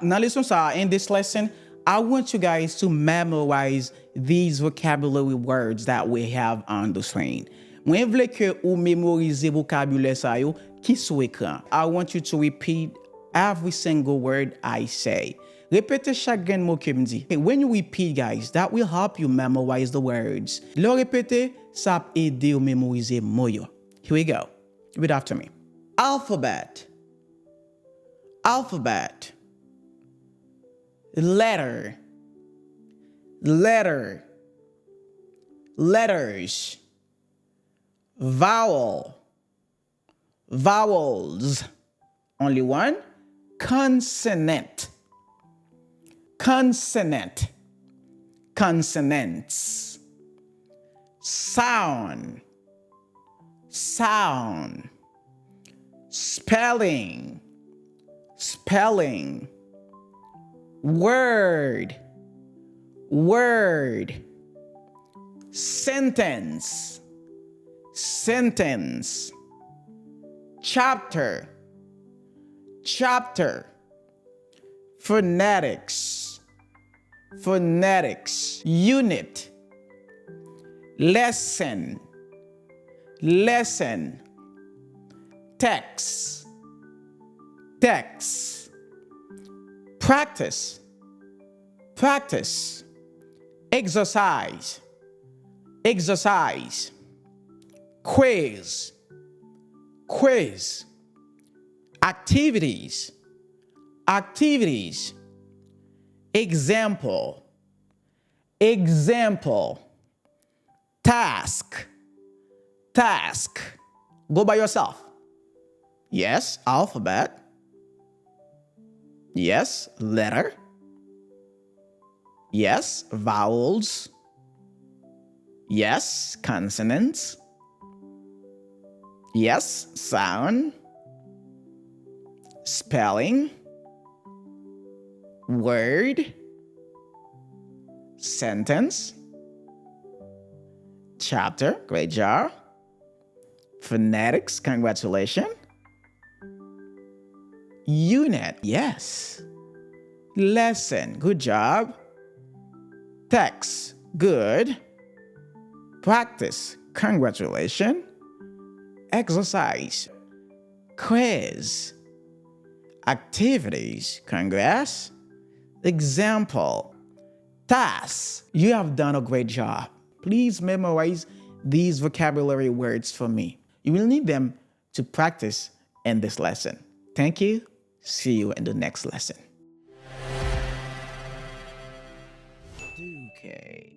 Now listen, sir, in this lesson, I want you guys to memorize these vocabulary words that we have on the screen. Mwen vle ke ou memorize vocabulaire sa yo ki sou ekran. I want you to repeat every single word I say. Répétez chaque gen mot que me dit. When you repeat, guys, that will help you memorize the words. Le répéter, ça peut aider ou mémoriser mot yo. Here we go. Repeat after me. Alphabet. Alphabet. Letter. Letter. Letters. Vowel. Vowels. Only one. Consonant. Consonant. Consonants. Sound. Sound. Spelling. Spelling. Word. Word. Sentence. Sentence. Chapter. Chapter. Phonetics. Phonetics. Unit. Lesson. Lesson. Text. Text. Practice. Practice. Exercise. Exercise. Quiz. Quiz. Activities. Activities. Example. Example. Task. Task. Go by yourself. Yes, alphabet. Yes, letter. Yes, vowels. Yes, consonants. Yes, sound. Spelling. Word. Sentence. Chapter, great job. Phonetics, congratulations. Unit, yes. Lesson, good job. Text, good. Practice, congratulations. Exercise, quiz. Activities, congrats. Example, task. You have done a great job. Please memorize these vocabulary words for me. You will need them to practice in this lesson. Thank you. See you in the next lesson. Dooke.